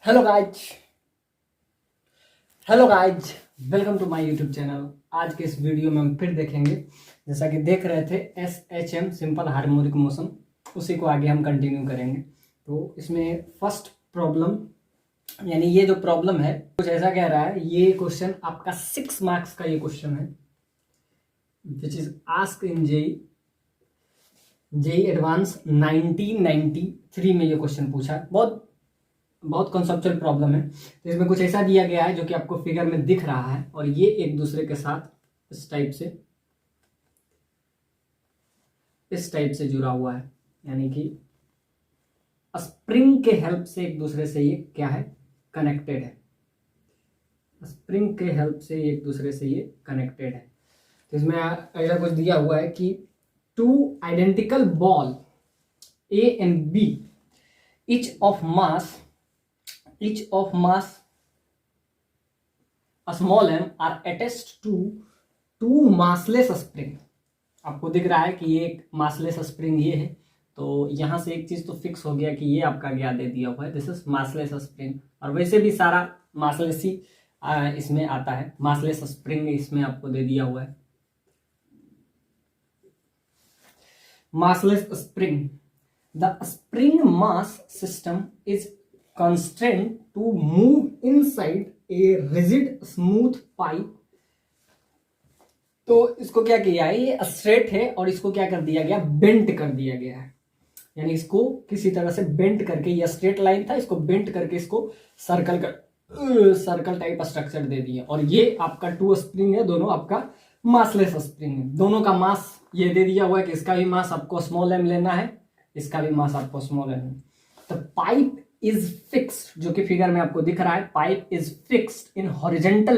Hello guys hello guys welcome to my YouTube channel. आज के इस वीडियो में हम फिर देखेंगे, जैसा कि देख रहे थे SHM सिंपल हार्मोनिक मोशन, उसी को आगे हम कंटिन्यू करेंगे। तो इसमें फर्स्ट प्रॉब्लम, यानी ये जो प्रॉब्लम है कुछ ऐसा कह रहा है। ये क्वेश्चन आपका 6 मार्क्स का ये क्वेश्चन है, which is asked in JEE advance 1993 में ये क्वेश्चन पूछा है। बहुत कॉन्सेप्चुअल प्रॉब्लम है। तो इसमें कुछ ऐसा दिया गया है जो कि आपको फिगर में दिख रहा है, और ये एक दूसरे के साथ इस टाइप से जुड़ा हुआ है, यानी कि स्प्रिंग के हेल्प से एक दूसरे से ये क्या है, कनेक्टेड है। स्प्रिंग के हेल्प से एक दूसरे से ये कनेक्टेड है। तो इसमें ऐसा कुछ दिया हुआ है कि two identical ball A and B, each of mass small m are attached to two massless spring। आपको दिख रहा है कि ये एक मासलेस स्प्रिंग ये है, तो यहां से एक चीज तो फिक्स हो गया कि ये आपका क्या दे दिया हुआ है, दिस इज मासलेस स्प्रिंग। और वैसे भी सारा मासलेस ही इसमें आता है, मासलेस स्प्रिंग इसमें आपको दे दिया हुआ है। Massless spring, the spring mass system is constrained to move inside a rigid smooth pipe। तो इसको क्या किया है, ये स्ट्रेट है और इसको क्या कर दिया गया, बेंट कर दिया गया है। यानी इसको किसी तरह से बेंट करके, ये स्ट्रेट लाइन था, इसको बेंट करके इसको सर्कल टाइप स्ट्रक्चर दे दिया। और ये आपका टू स्प्रिंग है, दोनों आपका मासलेस स्प्रिंग है। दोनों का मास ये दे दिया हुआ है कि इसका भी मास आपको स्मॉल एम लेना है, इसका भी मास आपको स्मॉल एम। तो पाइप इज फिक्स्ड, जो कि फिगर में आपको दिख रहा है, pipe is fixed in horizontal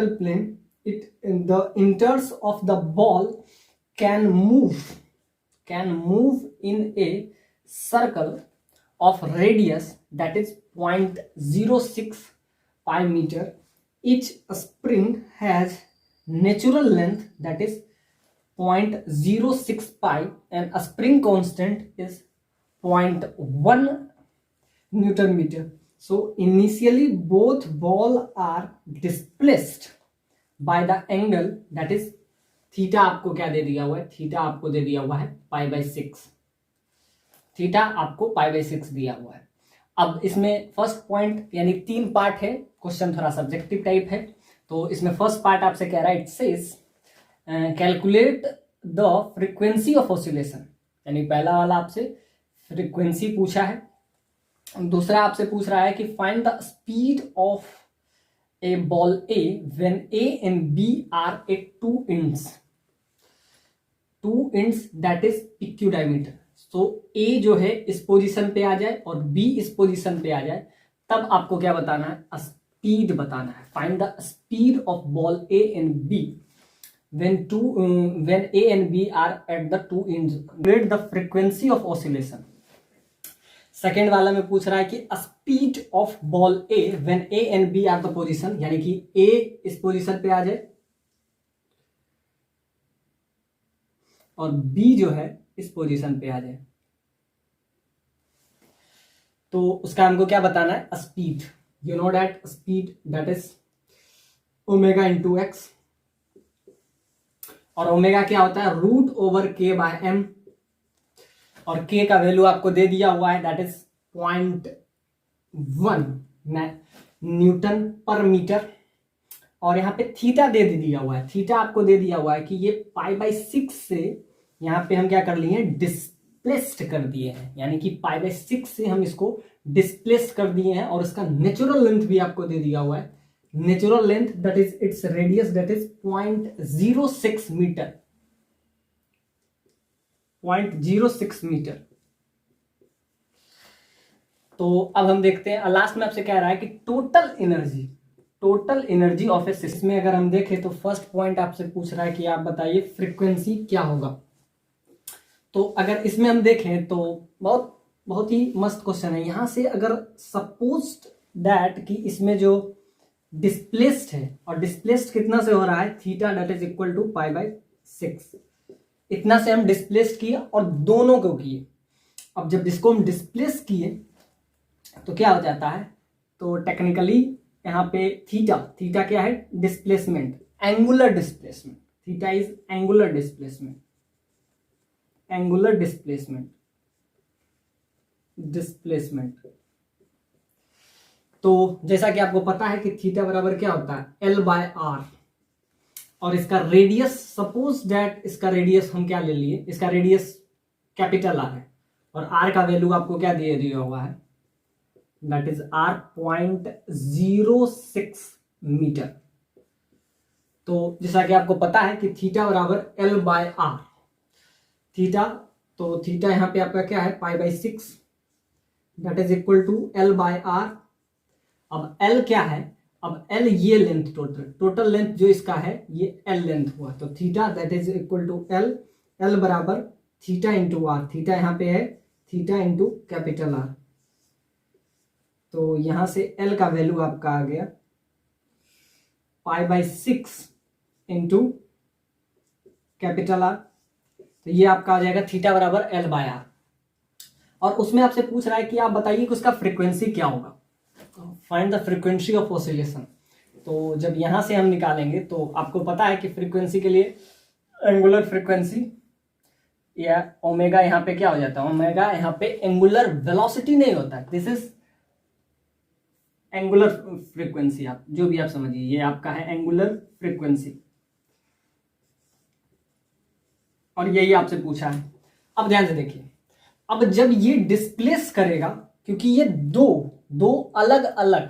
plane. It the इंटर्स of the ball can move in a circle of radius that is 0.06 pi meter। each spring has natural length that is 0.06 pi and a spring constant is 0.1 Newton meter। So initially both ball are displaced by the angle that is theta। आपको क्या दे दिया हुआ है, theta आपको दे दिया हुआ है π/6। Theta आपको π/6 दिया हुआ है। अब इसमें फर्स्ट पॉइंट, यानी 3 पार्ट है, क्वेश्चन थोड़ा सब्जेक्टिव टाइप है। तो इसमें फर्स्ट पार्ट आपसे कह रहा है, it says calculate the frequency of oscillation. यानी पहला वाला आपसे फ्रीक्वेंसी पूछा है, दूसरा आपसे पूछ रहा है कि find the speed of a ball A when A and B are at 2 inch that is PQ diameter. तो ए जो है इस पोजीशन पे आ जाए और बी इस पोजीशन पे आ जाए, तब आपको क्या बताना है, स्पीड बताना है। Find the speed of ball A and B when A and B are at the 2 ends, calculate the frequency of oscillation। Second वाला में पूछ रहा है कि speed of ball A when A and B are the position, यानी कि A इस position पे आ जाए और B जो है इस पोजीशन पे आ जाए, तो उसका हमको क्या बताना है, speed. You know that speed that is omega into x, और ओमेगा क्या होता है, √/k/m, और k का वैल्यू आपको दे दिया हुआ है, दैट इज 0.1 न्यूटन पर मीटर। और यहाँ पे थीटा दे दिया हुआ है, थीटा आपको दे दिया हुआ है कि ये π/6 से यहाँ पे हम क्या कर लिए, डिस्प्लेस्ड कर दिए हैं। यानी कि π/6 से हम इसको डिस्प्लेस कर दिए हैं, और इसका नेचुरल लेंथ भी आपको दे दिया हुआ है। Natural length that is its radius that is 0.06 metre, 0.06 metre. तो अब हम देखते हैं, लास्ट में आपसे कह रहा है कि total energy of A system में अगर हम देखें तो फर्स्ट पॉइंट आपसे पूछ रहा है कि आप बताइए फ्रीक्वेंसी क्या होगा। तो अगर इसमें हम देखें तो बहुत ही मस्त क्वेश्चन है। यहां से अगर सपोज्ड दैट कि इसमें जो डिस्प्लेस्ड है, और डिस्प्लेस्ड कितना से हो रहा है, theta that is equal to π/6, इतना से हम डिस्प्लेस्ड किया और दोनों को किए। अब जब इसको हम डिस्प्लेस किए तो क्या हो जाता है, तो टेक्निकली यहाँ पे थीटा, थीटा क्या है, displacement, angular displacement, theta is angular displacement, angular displacement, displacement. तो जैसा कि आपको पता है कि थीटा बराबर क्या होता है, L/R, और इसका रेडियस, सपोज दैट इसका रेडियस हम क्या ले लिए, इसका रेडियस कैपिटल R है और R का वैल्यू आपको क्या दिया हुआ है, दैट इज R 0.06 मीटर। तो जैसा कि आपको पता है कि थीटा बराबर L/R, थीटा, तो थीटा यहां पे आपका क्या है, π/6, that is equal to L/R। अब L क्या है, अब L ये लेंथ, टोटल लेंथ जो इसका है ये L लेंथ हुआ, तो theta that is equal to L बराबर थीटा इंटू आर, थीटा यहां पे है थीटा इंटू कैपिटल R। तो यहां से L का वैल्यू आपका आ गया π/6 इंटू कैपिटल R, तो ये आपका आ जाएगा थीटा बराबर L/R। और उसमें आपसे पूछ रहा है कि आप बताइए कि उसका फ्रीक्वेंसी क्या होगा, find the frequency of oscillation. तो जब यहां से हम निकालेंगे तो आपको पता है कि फ्रीक्वेंसी के लिए एंगुलर फ्रीक्वेंसी या ओमेगा यहां पे क्या हो जाता है, ओमेगा यहां पे एंगुलर वेलोसिटी नहीं होता है, दिस इज एंगुलर फ्रीक्वेंसी, आप जो भी आप समझिए, ये आपका है एंगुलर फ्रीक्वेंसी, और यही आपसे पूछा है। अब ध्यान से देखिए, अब जब ये डिस्प्लेस करेगा, क्योंकि ये दो अलग अलग,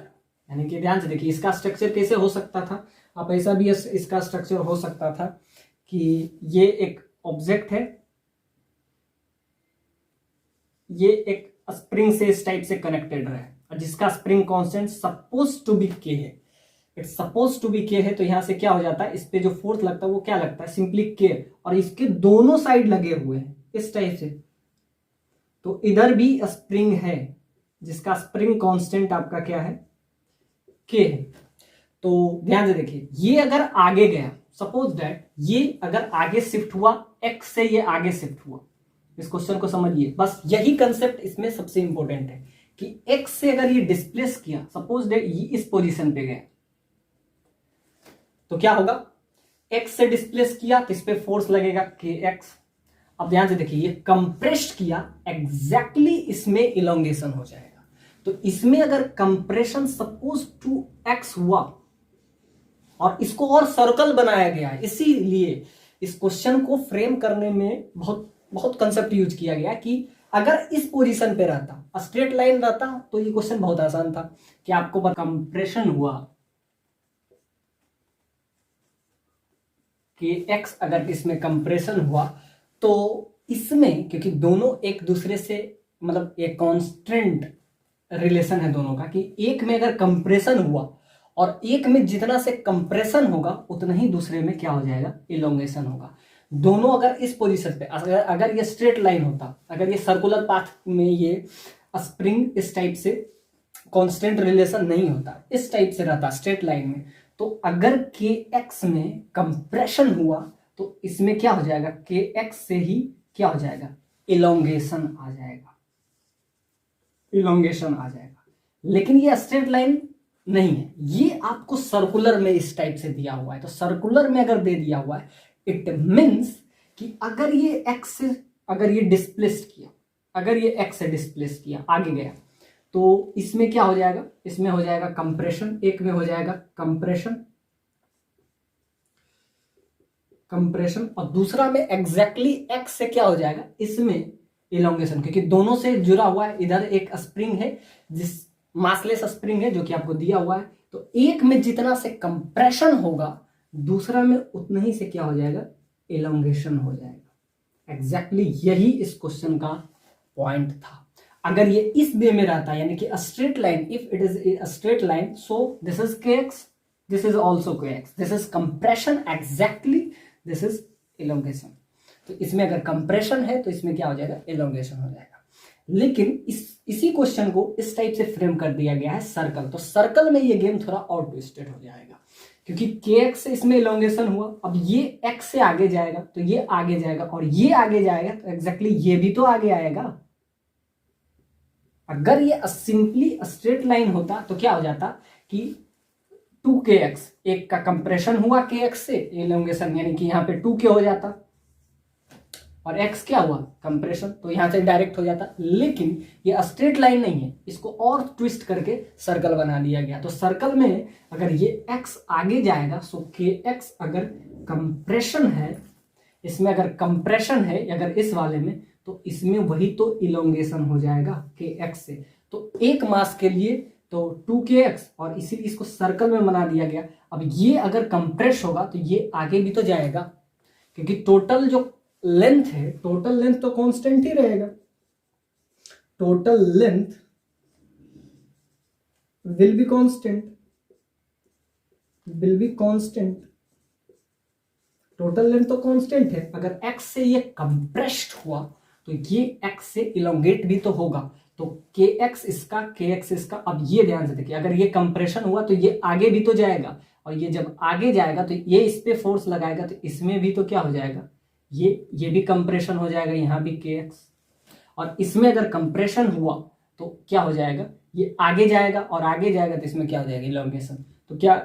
यानी कि ध्यान से देखिए इसका स्ट्रक्चर कैसे हो सकता था, आप ऐसा भी इसका स्ट्रक्चर हो सकता था कि ये एक ऑब्जेक्ट है, ये एक स्प्रिंग से इस टाइप से कनेक्टेड रहे, और जिसका spring constant suppose to be K है, it's suppose to be K है, तो यहां से क्या हो जाता है, इस पे जो फोर्स लगता है वो क्या लगता है, सिंपली के, और इसके दोनों साइड लगे हुए हैं इस टाइप से, तो इधर भी स्प्रिंग है जिसका स्प्रिंग कांस्टेंट आपका क्या है, के है। तो ध्यान से देखिए, ये अगर आगे गया, सपोज दैट ये अगर आगे शिफ्ट हुआ, एक्स से ये आगे शिफ्ट हुआ, इस क्वेश्चन को समझिए, बस यही कंसेप्ट इसमें सबसे इंपॉर्टेंट है कि एक्स से अगर ये डिस्प्लेस किया, सपोज दैट ये इस पोजीशन पे गया, तो क्या होगा, एक्स से डिस्प्लेस किया तो इस पे फोर्स लगेगा के एक्स। अब ध्यान से देखिए, ये कंप्रेस्ड किया, एग्जैक्टली इसमें इलोंगेशन हो जाएगा, तो इसमें अगर कंप्रेशन सपोज टू एक्स हुआ और इसको और सर्कल बनाया गया है, इसीलिए इस क्वेश्चन को फ्रेम करने में बहुत कंसेप्ट यूज किया गया कि अगर इस पोजीशन पे रहता, स्ट्रेट लाइन रहता, तो ये क्वेश्चन बहुत आसान था कि आपको कंप्रेशन हुआ कि एक्स, अगर इसमें कंप्रेशन हुआ तो इसमें, क्योंकि दोनों एक दूसरे से मतलब एक कांस्टेंट रिलेशन है दोनों का, कि एक में अगर कंप्रेशन हुआ और एक में जितना से कंप्रेशन होगा उतना ही दूसरे में क्या हो जाएगा, इलोंगेशन होगा। दोनों अगर इस पोजीशन पे, अगर ये स्ट्रेट लाइन होता, अगर ये सर्कुलर पाथ में ये स्प्रिंग इस टाइप से कांस्टेंट रिलेशन नहीं होता, इस टाइप से रहता स्ट्रेट लाइन में, तो अगर के एक्स में कंप्रेशन हुआ तो इसमें क्या हो जाएगा, के एक्स से ही क्या हो जाएगा, इलोंगेशन आ जाएगा, इलोंगेशन आ जाएगा। लेकिन ये स्ट्रेट लाइन नहीं है, ये आपको सर्कुलर में इस टाइप से दिया हुआ है, तो सर्कुलर में अगर दे दिया हुआ है, इट मीन्स कि अगर ये एक्स से, अगर ये डिस्प्लेस किया, अगर ये एक्स से डिस्प्लेस किया, आगे गया, तो इसमें क्या हो जाएगा, इसमें हो जाएगा कंप्रेशन, एक में हो जाएगा कंप्रेशन, कंप्रेशन, और दूसरा में एग्जैक्टली एक्स से क्या हो जाएगा, इसमें इलोंगेशन, क्योंकि दोनों से जुड़ा हुआ है। इधर एक स्प्रिंग है, जिस मासलेस स्प्रिंग है जो कि आपको दिया हुआ है, तो एक में जितना से कंप्रेशन होगा दूसरा में उतना ही से क्या हो जाएगा, इलोंगेशन हो जाएगा। एग्जैक्टली यही इस क्वेश्चन का पॉइंट था। अगर ये इस वे में रहता, यानी कि straight line, if it is a straight line, so this is के एक्स, दिस इज ऑल्सो के x, this is compression, exactly this is elongation. तो इसमें अगर कंप्रेशन है तो इसमें क्या हो जाएगा, इलोंगेशन हो जाएगा। लेकिन इसी क्वेश्चन को इस टाइप से फ्रेम कर दिया गया है सर्कल, तो सर्कल में ये गेम थोड़ा और ट्विस्टेड हो जाएगा, क्योंकि के एक्स से इसमें इलोंगेशन हुआ, अब ये एक्स से आगे जाएगा तो ये आगे जाएगा, और ये आगे जाएगा तो एग्जैक्टली ये भी तो आगे आएगा, अगर ये सिंपली स्ट्रेट लाइन होता तो क्या हो जाता कि 2kx, एक का कंप्रेशन हुआ kx से एलोंगेशन, यानी कि यहाँ पे 2k हो जाता और x क्या हुआ कंप्रेशन, तो यहां से डायरेक्ट हो जाता। लेकिन ये स्ट्रेट लाइन नहीं है, इसको और ट्विस्ट करके सर्कल बना दिया गया। तो सर्कल में अगर ये x आगे जाएगा सो kx अगर कंप्रेशन है, इसमें अगर कंप्रेशन है अगर इस वाले में, तो इसमें वही तो इलोंगेशन हो जाएगा kx से। तो एक मास के लिए तो 2kx, और इसीलिए इसको सर्कल में बना दिया गया। अब ये अगर कंप्रेस होगा तो ये आगे भी तो जाएगा, क्योंकि टोटल जो लेंथ है, टोटल लेंथ तो कांस्टेंट ही रहेगा। Total length will be constant, will be constant. Total length तो कांस्टेंट है। अगर x से ये कंप्रेस्ड हुआ तो ये x से इलोंगेट भी तो होगा, तो kx इसका kx इसका। अब ये ध्यान से देखिए, अगर ये कंप्रेशन हुआ तो ये आगे भी तो जाएगा, और ये जब आगे जाएगा तो ये इस पे फोर्स लगाएगा, तो इसमें भी तो क्या हो जाएगा, ये भी कंप्रेशन हो जाएगा, यहां भी kx। और इसमें अगर कंप्रेशन हुआ तो क्या हो जाएगा, ये आगे जाएगा और आगे जाएगा तो इसमें क्या हो जाएगा इलोंगेशन। तो क्या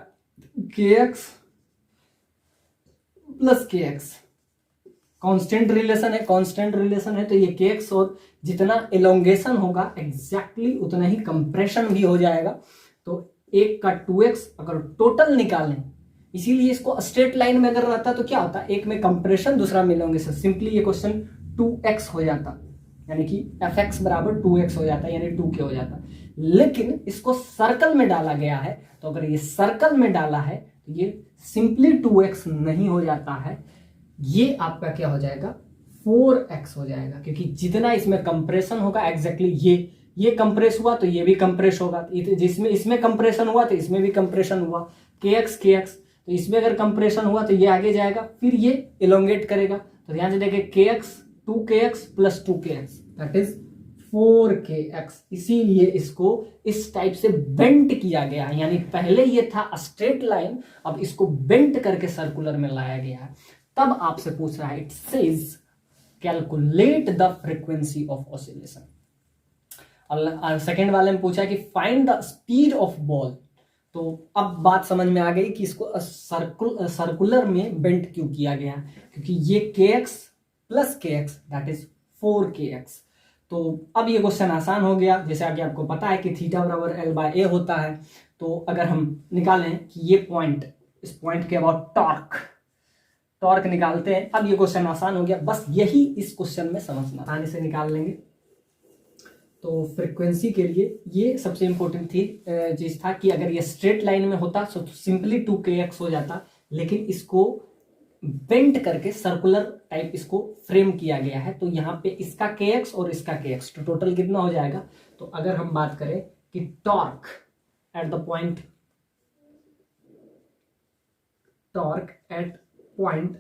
kx plus kx constant relation है, कांस्टेंट रिलेशन है, तो ये kx और जितना इलोंगेशन होगा एग्जैक्टली उतना ही कंप्रेशन भी हो जाएगा। तो एक का 2x अगर टोटल निकालें, इसीलिए इसको स्ट्रेट लाइन में अगर रहता तो क्या होता, एक में कंप्रेशन दूसरा में इलोंगेशन, सिंपली ये क्वेश्चन 2x हो जाता, यानी कि fx बराबर 2x हो जाता, यानी 2k हो जाता। लेकिन इसको सर्कल में डाला गया है, तो अगर ये सर्कल में डाला है तो ये सिंपली 2x नहीं हो जाता है, ये आपका क्या हो जाएगा 4x हो जाएगा, क्योंकि जितना इसमें कंप्रेशन होगा एग्जैक्टली ये कंप्रेस हुआ तो ये भी कंप्रेस होगा, जिसमें इसमें कंप्रेशन हुआ तो इसमें भी कंप्रेशन हुआ, kx तो इसमें अगर कंप्रेशन हुआ तो ये आगे जाएगा, फिर ये इलोंगेट करेगा। तो ध्यान से देखिए kx 2kx plus 2kx that is 4kx। इसीलिए इसको इस टाइप से बेंट किया गया है, यानी पहले ये था स्ट्रेट लाइन, अब इसको बेंट करके सर्कुलर में लाया गया है। तब आपसे पूछ रहा है, it says calculate the frequency of oscillation. और सेकेंड वाले में पूछा कि find the speed of ball. तो अब बात समझ में आ गई कि इसको सर्कुलर में बेंट क्यों किया गया, क्योंकि ये kx plus kx that is 4kx। तो अब ये क्वेश्चन आसान हो गया, जैसे कि आपको पता है कि थीटा बराबर l/a होता है। तो अगर हम निकालें कि ये पॉइंट, इस पॉइंट के अबाउट टॉर्क निकालते हैं, अब ये क्वेश्चन आसान हो गया, बस यही इस क्वेश्चन में समझना, आसानी से निकाल लेंगे। तो फ्रीक्वेंसी के लिए ये सबसे इंपॉर्टेंट थी चीज था कि अगर ये स्ट्रेट लाइन में होता तो सिंपली 2kx हो जाता, लेकिन इसको बेंट करके सर्कुलर टाइप इसको फ्रेम किया गया है। तो यहाँ पे इसका kx और इसका kx तो टोटल कितना हो जाएगा। तो अगर हम बात करें कि torque at the point, torque at point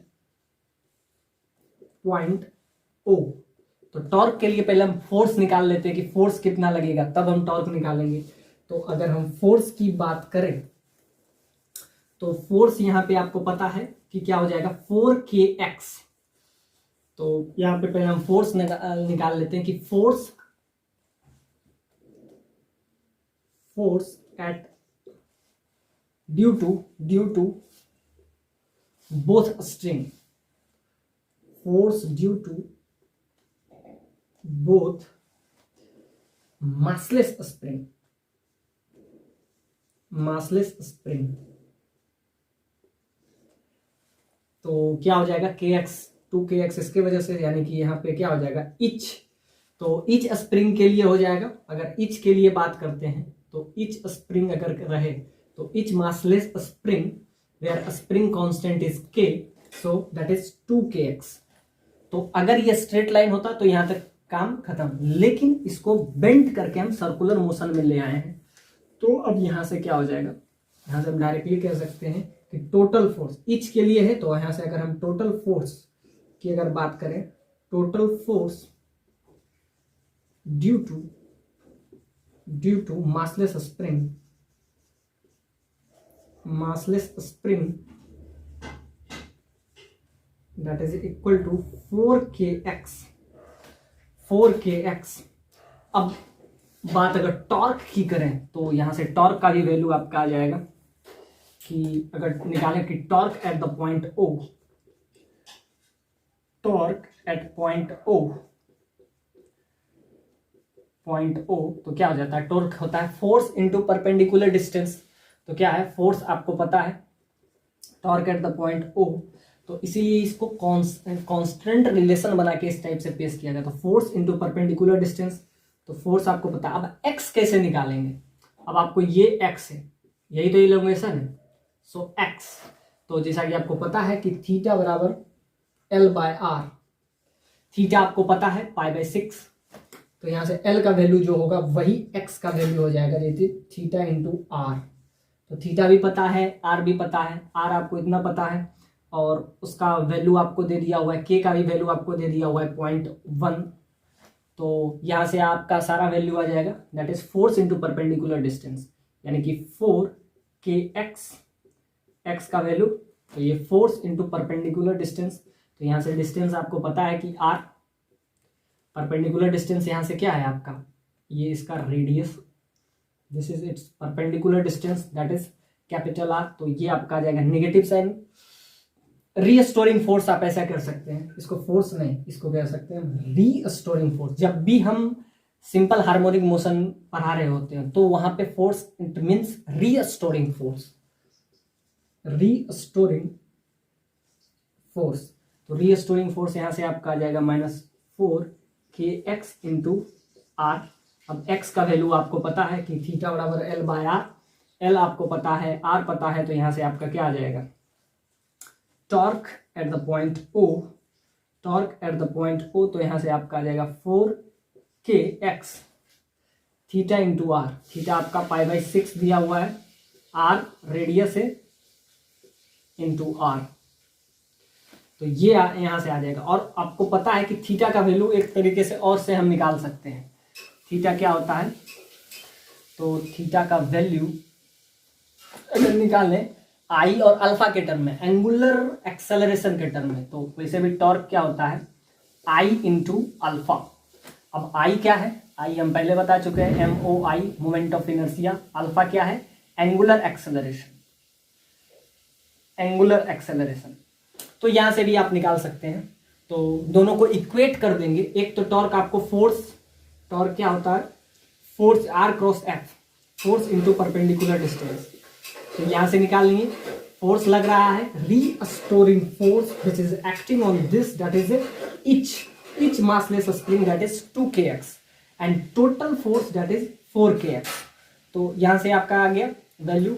O, तो टॉर्क के लिए पहले हम फोर्स निकाल लेते हैं कि फोर्स कितना लगेगा, तब हम टॉर्क निकालेंगे। तो अगर हम फोर्स की बात करें तो फोर्स यहां पे आपको पता है कि क्या हो जाएगा 4kx। तो यहां पे पहले हम फोर्स निकाल लेते हैं कि force at due to both string, force due to both massless spring, तो क्या हो जाएगा kx 2kx इसके वजह से, यानी कि यहाँ पे क्या हो जाएगा इच। तो इच स्प्रिंग के लिए हो जाएगा। अगर इच के लिए बात करते हैं तो इच स्प्रिंग अगर रहे तो each massless spring where spring constant is k, so that is 2kx। तो अगर ये स्ट्रेट लाइन होता तो यहां तक काम खत्म, लेकिन इसको बेंट करके हम सर्कुलर मोशन में ले आए हैं। तो अब यहां से क्या हो जाएगा, यहां से हम डायरेक्टली कह सकते हैं कि टोटल फोर्स इच के लिए है, तो यहां से अगर हम टोटल फोर्स की अगर बात करें, total force due to massless spring that is equal to 4kx। अब बात अगर टॉर्क की करें तो यहां से टॉर्क का भी वैल्यू आपका आ जाएगा कि अगर निकालें कि torque at the point O, torque at point O तो क्या हो जाता है, टॉर्क होता है फोर्स इनटू परपेंडिकुलर डिस्टेंस। तो क्या है, फोर्स आपको पता है, torque at the point O, तो इसीलिए इसको कांस्टेंट रिलेशन बना के इस टाइप से पेश किया गया। तो फोर्स इनटू परपेंडिकुलर डिस्टेंस, तो फोर्स आपको पता है। अब एक्स कैसे निकालेंगे, अब आपको ये एक्स है, यही तो इल्यूमिनेशन है, सो एक्स, तो जैसा कि आपको पता है कि थीटा बराबर एल बाय आर, थीटा आपको पता है पाई बाय 6, तो यहां से एल का वैल्यू जो होगा वही एक्स का वैल्यू हो जाएगा, जैसे थीटा इंटू आर। तो थीटा भी पता है, आर भी पता है, आर आपको इतना पता है और उसका वैल्यू आपको दे दिया हुआ है, के का भी वैल्यू आपको दे दिया हुआ है 0.1। तो यहां से आपका सारा वैल्यू आ जाएगा, that is force into perpendicular distance, यानी कि 4 के एक्स का वैल्यू, तो ये फोर्स इंटू परपेंडिकुलर डिस्टेंस। तो यहां से डिस्टेंस आपको पता है कि आर, परपेंडिकुलर डिस्टेंस यहां से क्या है आपका, ये इसका radius, this is it's perpendicular distance, that is capital R. तो ये आपका आ जाएगा नेगेटिव साइन। रीस्टोरिंग फोर्स आप ऐसा कर सकते हैं, इसको फोर्स नहीं, इसको कह सकते हैं रीस्टोरिंग फोर्स। जब भी हम सिंपल हार्मोनिक मोशन पढ़ा रहे होते हैं तो वहां पे force it means restoring force, restoring force. तो रीस्टोरिंग फोर्स यहां से आपका आ जाएगा -4 के एक्स इंटू आर। अब एक्स का वैल्यू आपको पता है कि थीटा बराबर एल बाय आर, एल आपको पता है, आर पता है, तो यहां से आपका क्या आ जाएगा, torque at the point O, torque at the point O, तो यहां से आपका आ जाएगा 4 के X theta into R, theta आपका पाई बाय 6 दिया हुआ है, आर रेडियस है, इंटू आर, तो ये यहां से आ जाएगा। और आपको पता है कि थीटा का वैल्यू एक तरीके से और से हम निकाल सकते हैं, थीटा क्या होता है, तो थीटा का वैल्यू अगर निकालें आई और अल्फा के टर्म में, एंगुलर एक्सेलरेशन के टर्म में, तो वैसे भी टॉर्क क्या होता है, आई इंटू अल्फा। अब आई क्या है, आई हम पहले बता चुके हैं, MOI moment of inertia, alpha क्या है, एंगुलर एक्सेलरेशन, एंगुलर एक्सेलरेशन। तो यहां से भी आप निकाल सकते हैं, तो दोनों को इक्वेट कर देंगे। एक तो टॉर्क आपको फोर्स, टॉर्क क्या होता है, force R cross F, force into perpendicular distance, तो यहां से निकाल लेंगे। फोर्स लग रहा है, restoring force which is acting on this, that is each massless spring, that is 2kx, and total force that is 4kx। तो यहां से आपका आ गया वैल्यू,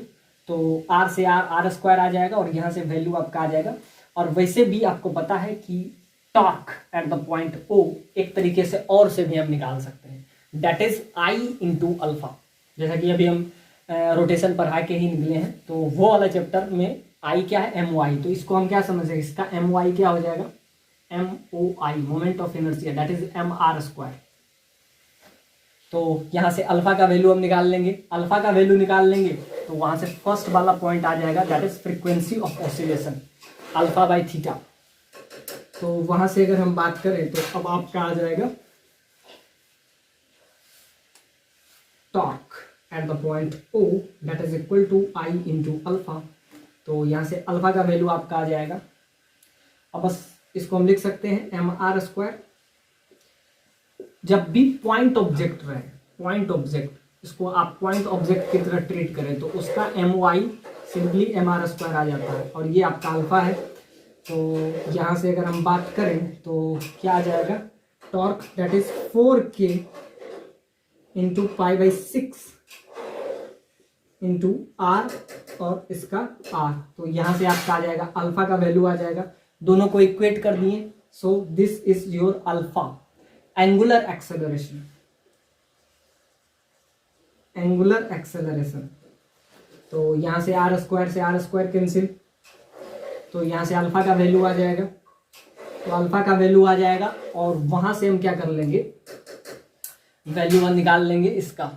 तो r से r स्क्वायर आ जाएगा और यहां से वैल्यू आपका आ जाएगा। और वैसे भी आपको पता है कि torque at the point O एक तरीके से और से भी हम निकाल सकते हैं, that is I into alpha. जैसा कि अभी हम रोटेशन पढ़ा के ही निकले हैं, तो वो वाला चैप्टर में I क्या है, MOI, तो इसको हम क्या समझ हैं, इसका MOI क्या हो जाएगा, MOI moment of inertia, that is mr square. तो यहां से अल्फा का वैल्यू हम निकाल लेंगे, अल्फा का वैल्यू निकाल लेंगे तो वहां से फर्स्ट वाला पॉइंट आ जाएगा, that is frequency of oscillation, alpha by theta. तो वहां से अगर हम बात करें तो अब आपका आ जाएगा torque at the point O, that is equal to I into alpha. तो यहां से अल्फा का वैल्यू आपका आ जाएगा, अब बस इसको हम लिख सकते हैं mr स्क्वायर। जब भी पॉइंट ऑब्जेक्ट रहे, पॉइंट ऑब्जेक्ट, इसको आप पॉइंट ऑब्जेक्ट की तरह ट्रीट करें तो उसका MOI सिंपली mr स्क्वायर आ जाता है, और ये आपका अल्फा है। तो यहां से अगर हम बात करें तो क्या आ जाएगा, torque that is 4k into pi by 6 into R और इसका r। तो यहां से आपका आ जाएगा अल्फा का वैल्यू आ जाएगा, दोनों को इक्वेट कर दिए, so this is your alpha, angular acceleration, angular acceleration. तो यहां से r स्क्वायर कैंसिल, तो यहां से अल्फा का वैल्यू आ जाएगा, तो अल्फा का वैल्यू आ जाएगा और वहां से हम क्या कर लेंगे, वैल्यू वन निकाल लेंगे इसका,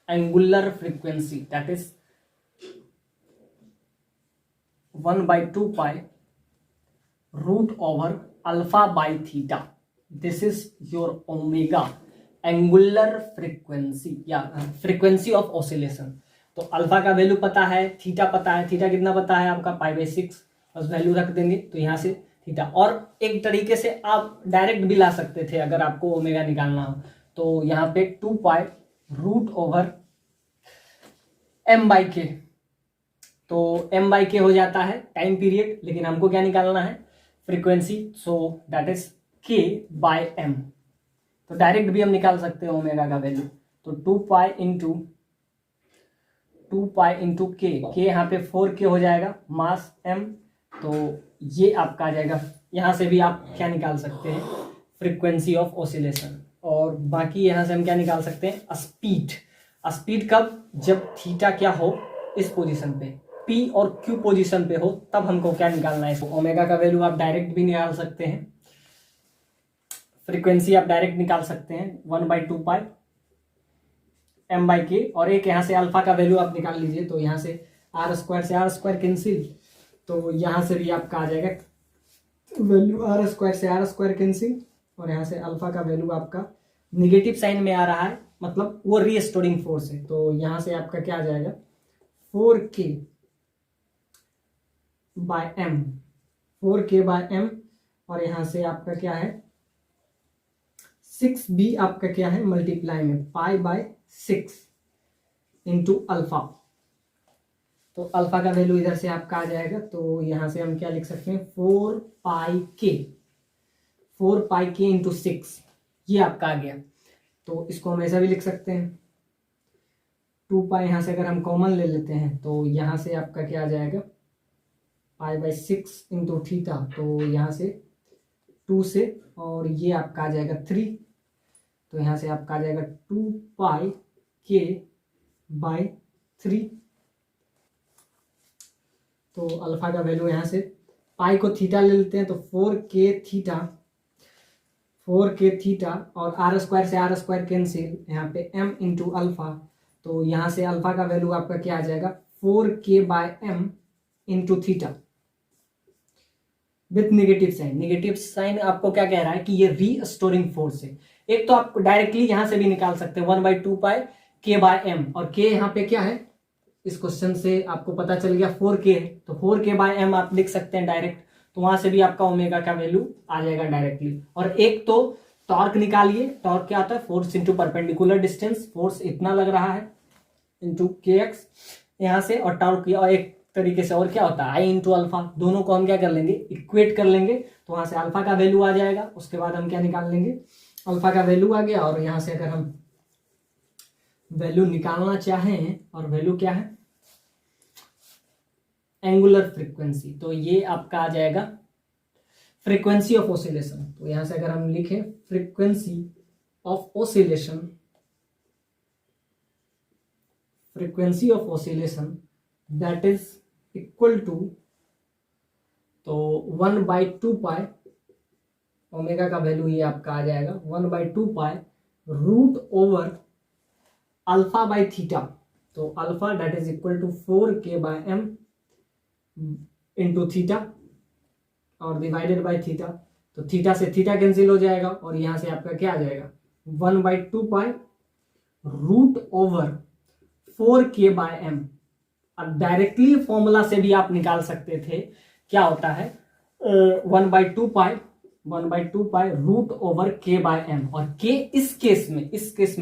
angular frequency, that is 1/2 pi root over alpha by theta, this is your omega, angular frequency या फ्रीक्वेंसी ऑफ ऑसिलेशन। तो अल्फा का वैल्यू पता है, थीटा पता है, थीटा कितना पता है आपका π/6, बस वैल्यू रख देंगे तो यहाँ से थीटा। और एक तरीके से आप डायरेक्ट भी ला सकते थे अगर आपको ओमेगा निकालना हो, तो यहाँ पे 2π√m/k, तो m/k हो जाता है टाइम पीरियड, लेकिन हमको क्या निकालना है, frequency, so that is k/m। तो डायरेक्ट भी हम निकाल सकते हैं ओमेगा का वैल्यू, तो 2π के यहाँ पे 4k हो जाएगा, मास m, तो ये आपका आ जाएगा। यहाँ से भी आप क्या निकाल सकते हैं, फ्रीक्वेंसी ऑफ ऑसिलेशन। और बाकी यहाँ से हम क्या निकाल सकते हैं, स्पीड। स्पीड कब, जब थीटा क्या हो इस पोजीशन पे, p और q पोजीशन पे हो, तब हमको क्या निकालना है, ओमेगा का वैल्यू आप डायरेक्ट भी निकाल सकते हैं, फ्रीक्वेंसी आप डायरेक्ट निकाल सकते हैं 1/2πm/k। और एक यहाँ से अल्फा का वैल्यू आप निकाल लीजिए, तो यहाँ से r² से r² कैंसिल, तो यहाँ से भी आपका आ जाएगा वैल्यू r² से r² कैंसिल, और यहाँ से अल्फा का वैल्यू आपका निगेटिव साइन में आ रहा है, मतलब वो रीस्टोरिंग फोर्स है, तो यहाँ से आपका क्या आ जाएगा 4k/m, 4k/m, और यहाँ से आपका क्या है 6b, आपका क्या है मल्टीप्लाई में π/6 इंटू अल्फा। तो अल्फा का वैल्यू इधर से आपका आ जाएगा, तो यहाँ से हम क्या लिख सकते हैं 4πk इंटू 6, ये आपका आ गया। तो इसको हम ऐसा भी लिख सकते हैं 2π, यहाँ से अगर हम कॉमन ले लेते हैं तो यहाँ से आपका क्या आ जाएगा π/6 इंटू थीटा, तो यहाँ से 2 से, और ये आपका आ जाएगा 3, तो यहाँ से आपका आ जाएगा 2πk/3। तो अल्फा का वैल्यू यहाँ से पाई को थीटा ले लेते हैं, तो 4k थीटा और r² से r² कैंसिल, यहाँ पे m इंटू अल्फा, तो यहाँ से अल्फा का वैल्यू आपका क्या आ जाएगा 4k/m into theta with negative sign. Negative sign आपको क्या कह रहा है कि ये रीस्टोरिंग फोर्स है। एक तो आप डायरेक्टली यहां से भी निकाल सकते हैं 1/2πk/m, और k यहाँ पे क्या है, इस क्वेश्चन से आपको पता चल गया 4k है, तो 4k/m आप लिख सकते हैं डायरेक्ट, तो वहां से भी आपका ओमेगा का वैल्यू आ जाएगा डायरेक्टली। और एक तो टॉर्क निकालिए, टॉर्क क्या होता है, force into perpendicular distance, force इतना लग रहा है इंटू kx यहाँ से, और टॉर्क, और एक तरीके से और क्या होता है I इंटू अल्फा, दोनों को हम क्या कर लेंगे, इक्वेट कर लेंगे, तो वहां से अल्फा का वैल्यू आ जाएगा। उसके बाद हम क्या निकाल लेंगे, अल्फा का वैल्यू आ गया, और यहाँ से अगर हम वैल्यू निकालना चाहें, और वैल्यू क्या है एंगुलर फ्रीक्वेंसी, तो ये आपका आ जाएगा फ्रीक्वेंसी ऑफ ऑसिलेशन। तो यहां से अगर हम लिखें frequency of oscillation, frequency of oscillation that is equal to, तो 1/2π, ओमेगा का वैल्यू ये आपका आ जाएगा 1/2π√ओवर α/थीटा, तो alpha that is equal to 4k/m into theta और डिवाइडेड बाय थीटा, तो थीटा से थीटा कैंसिल हो जाएगा, और यहां से आपका क्या आ जाएगा 1/2π√ओवर 4k/m। अब डायरेक्टली फॉर्मूला से भी आप निकाल सकते थे, क्या होता है 1/2π√k/m, और k इस केस में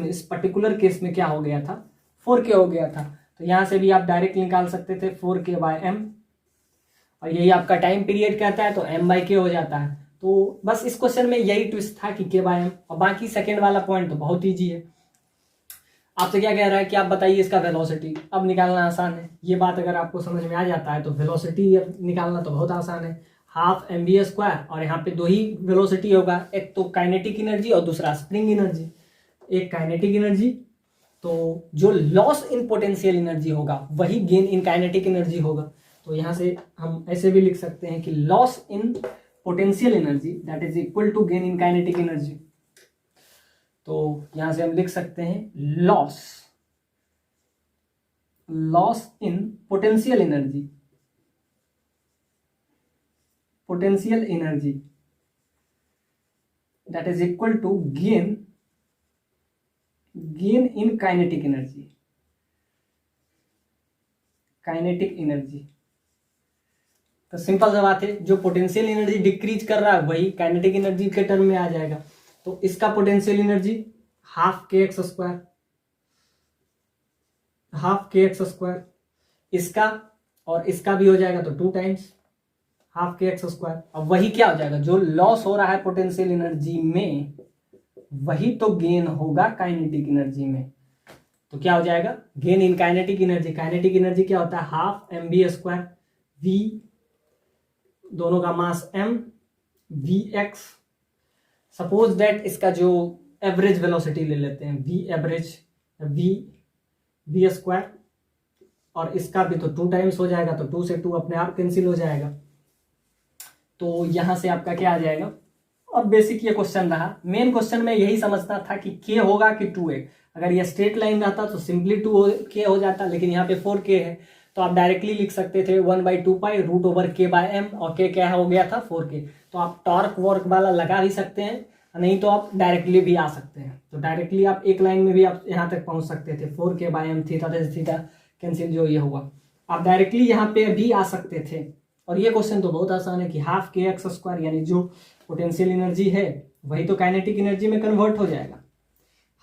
इस पर्टिकुलर केस में क्या हो गया था 4k हो गया था, तो यहां से भी आप डायरेक्ट निकाल सकते थे 4k/m, और यही आपका टाइम पीरियड कहता है, तो m/k हो जाता है। तो बस इस क्वेश्चन में यही ट्विस्ट था कि k/m, और बाकी सेकेंड वाला पॉइंट तो बहुत ईजी है। आपसे क्या कह रहा है कि आप बताइए इसका वेलोसिटी, अब निकालना आसान है। ये बात अगर आपको समझ में आ जाता है तो वेलोसिटी निकालना तो बहुत आसान है, 12 mv², और यहाँ पे दो ही वेलोसिटी होगा, एक तो काइनेटिक एनर्जी और दूसरा स्प्रिंग एनर्जी। एक काइनेटिक एनर्जी, तो जो लॉस इन पोटेंशियल एनर्जी होगा वही गेन इन काइनेटिक एनर्जी होगा, तो यहाँ से हम ऐसे भी लिख सकते हैं कि loss in potential energy that is equal to gain in kinetic energy. तो यहां से हम लिख सकते हैं loss in potential energy that is equal to gain gain in kinetic energy, kinetic energy. तो सिंपल सा बात है, जो पोटेंशियल एनर्जी डिक्रीज कर रहा है वही काइनेटिक एनर्जी के टर्म में आ जाएगा। तो इसका पोटेंशियल एनर्जी हाफ के एक्स स्क्वायर, हाफ के एक्स स्क्वायर, इसका और इसका भी हो जाएगा तो 2 टाइम्स हाफ के एक्स स्क्वायर। अब वही क्या हो जाएगा, जो लॉस हो रहा है पोटेंशियल एनर्जी में वही तो गेन होगा काइनेटिक एनर्जी में। तो क्या हो जाएगा, gain in kinetic energy. Kinetic energy क्या होता है, half M B square, V दोनों का mass m, V X. Suppose that इसका जो एवरेज वेलोसिटी ले लेते हैं, वी एवरेज, वी स्क्वायर, और इसका भी तो 2 टाइम्स हो जाएगा, तो 2 से 2 अपने आप कैंसिल हो जाएगा। तो यहां से आपका क्या आ जाएगा। और बेसिक ये क्वेश्चन रहा, मेन क्वेश्चन में यही समझना था कि के होगा कि 2a। अगर ये स्ट्रेट लाइन रहता तो सिंपली 2k हो जाता, लेकिन यहाँ पे 4k है, तो आप डायरेक्टली लिख सकते थे 1/2 रूट ओवर k/m, और k क्या हो गया था 4k। तो आप टॉर्क वॉर्क वाला लगा भी सकते हैं, नहीं तो आप डायरेक्टली भी आ सकते हैं। तो डायरेक्टली आप एक लाइन में भी आप यहाँ तक पहुंच सकते थे, 4k/m, थीटा कैंसिल जो ये हुआ, आप डायरेक्टली यहाँ पे भी आ सकते थे। और ये क्वेश्चन तो बहुत आसान है कि हाफ के एक्स स्क्वायर, यानी जो पोटेंशियल एनर्जी है वही तो काइनेटिक एनर्जी में कन्वर्ट हो जाएगा।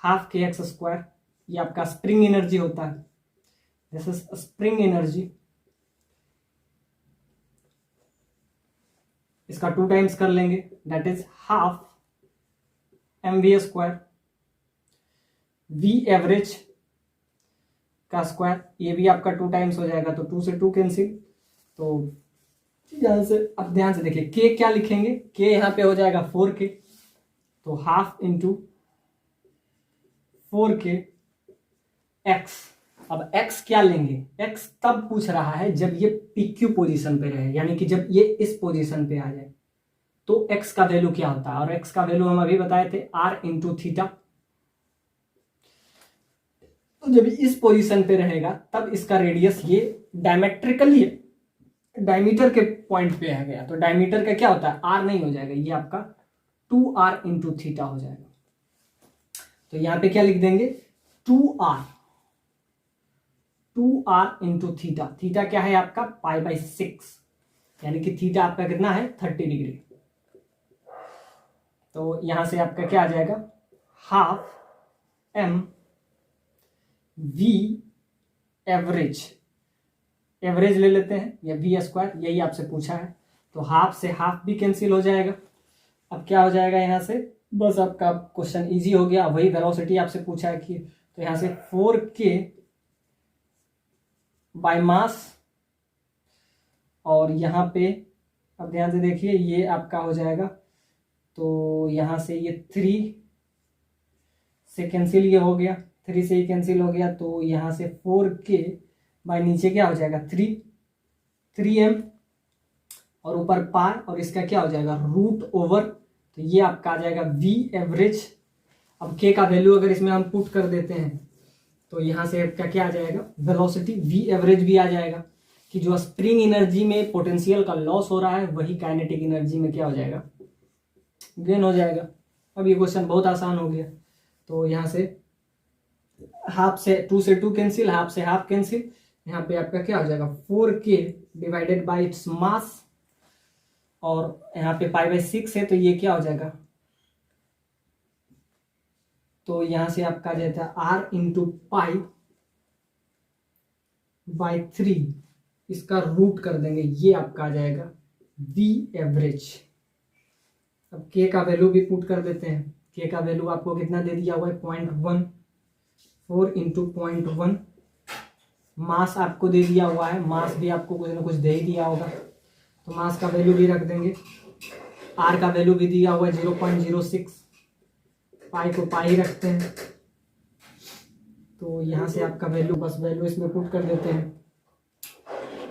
हाफ के एक्स स्क्वायर ये आपका स्प्रिंग एनर्जी होता है, दिस इज स्प्रिंग एनर्जी। इसका 2 टाइम्स कर लेंगे, that is half M V square, V average का स्क्वायर, ये भी आपका 2 टाइम्स हो जाएगा, तो 2 से 2 कैंसिल। तो यहां से अब ध्यान से देखिए, के क्या लिखेंगे, के यहां पे हो जाएगा 4k, तो हाफ इंटू 4k x। अब x क्या लेंगे, x तब पूछ रहा है जब ये PQ पोजीशन पे रहे, यानी कि जब ये इस पोजीशन पे आ जाए तो x का वैल्यू क्या होता है। और x का वैल्यू हम अभी बताए थे r इंटू थीटा। तो जब इस पोजीशन पे रहेगा तब इसका रेडियस ये डायमेट्रिकली डायमीटर के पॉइंट पे आ गया, तो डायमीटर का क्या होता है, r नहीं हो जाएगा, ये आपका 2r इंटू थीटा हो जाएगा। तो यहां पे क्या लिख देंगे, 2r इंटू थीटा। थीटा क्या है आपका π/6, यानी कि थीटा आपका कितना है 30 डिग्री। तो यहां से आपका क्या आ जाएगा, half m v average, average ले लेते हैं, या वी स्क्वायर, यही आपसे पूछा है। तो हाफ से हाफ भी कैंसिल हो जाएगा। अब क्या हो जाएगा यहां से, बस आपका क्वेश्चन इजी हो गया, वही वेलोसिटी आपसे पूछा है कि, तो यहां से 4k बाय मास, और यहां पे अब ध्यान से देखिए ये आपका हो जाएगा, तो यहां से ये 3 से कैंसिल ये हो गया, 3 से ही कैंसिल हो गया, तो यहां से 4k बाय नीचे क्या हो जाएगा 3m, और ऊपर पाई, और इसका क्या हो जाएगा रूट ओवर, तो ये आपका आ जाएगा v एवरेज। अब k का वैल्यू अगर इसमें हम पुट कर देते हैं तो यहां से आपका क्या आ जाएगा, वेलोसिटी v एवरेज भी आ जाएगा, कि जो स्प्रिंग एनर्जी में पोटेंशियल का लॉस हो रहा है वही काइनेटिक एनर्जी में क्या हो जाएगा, गेन हो जाएगा। अब ये क्वेश्चन बहुत आसान हो गया। तो यहां से हाफ से 2 से 2 कैंसिल, हाफ से हाफ कैंसिल, यहाँ पे आपका क्या हो जाएगा 4k divided by its mass, और यहाँ पे π/6 है, तो ये क्या हो जाएगा, तो यहां से आपका जाता है r इंटू π/3, इसका रूट कर देंगे, ये आपका आ जाएगा v एवरेज। अब k का वैल्यू भी पुट कर देते हैं, k का वैल्यू आपको कितना दे दिया हुआ है 0.1, 4 इंटू 0.1, मास आपको दे दिया हुआ है, मास भी आपको कुछ ना कुछ दे ही दिया होगा, तो मास का वैल्यू भी रख देंगे, r का वैल्यू भी दिया हुआ है 0.06, पाई को पाई रखते हैं, तो यहाँ से आपका वैल्यू, बस वैल्यू इसमें पुट कर देते हैं,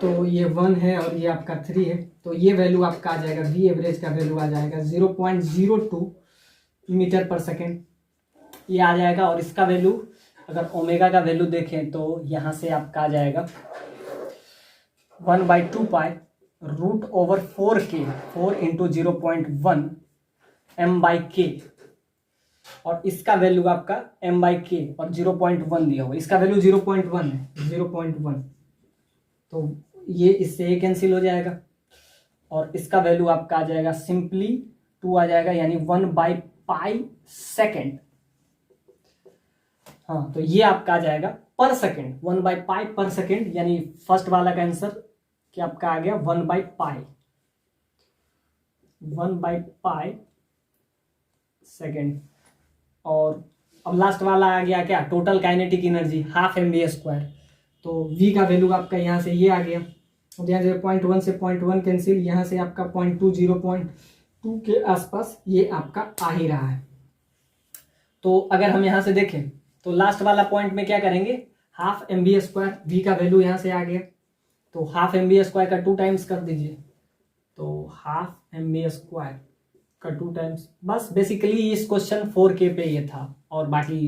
तो ये 1 है और ये आपका 3 है, तो ये वैल्यू आपका आ जाएगा, वी एवरेज का वैल्यू आ जाएगा 0.02 मीटर पर सेकेंड, ये आ जाएगा। और इसका वैल्यू अगर ओमेगा का वैल्यू देखें तो यहाँ से आपका आ जाएगा 1/2 pi root over 4k, 4 into 0.1 m/k, और इसका वैल्यू आपका m/k और 0.1 दिया हुआ है, इसका वैल्यू 0.1 है, 0.1, तो ये इससे ये कैंसिल हो जाएगा और इसका वैल्यू आपका आ जाएगा सिंपली 2 आ जाएगा, यानी 1/π/सेकेंड। हाँ, तो ये आपका आ जाएगा पर सेकेंड, 1/π/सेकेंड, यानी फर्स्ट वाला का आंसर क्या आपका आ गया 1/π/सेकेंड। और अब लास्ट वाला आ गया क्या, टोटल काइनेटिक एनर्जी 12mv²। तो v का वैल्यू आपका यहाँ से ये आ गया, यहाँ से 0.1 से 0.1 कैंसिल, यहाँ से आपका 0.2 0.2 के आसपास ये आपका आ ही रहा है। तो अगर हम यहाँ से देखें तो लास्ट वाला पॉइंट में क्या करेंगे, 12mv², v का वैल्यू यहाँ से आ गया, तो 12mv² का 2 टाइम्स कर दीजिए, तो 12mv² का 2 टाइम्स। बस बेसिकली इस क्वेश्चन 4K पे ये था और बाकी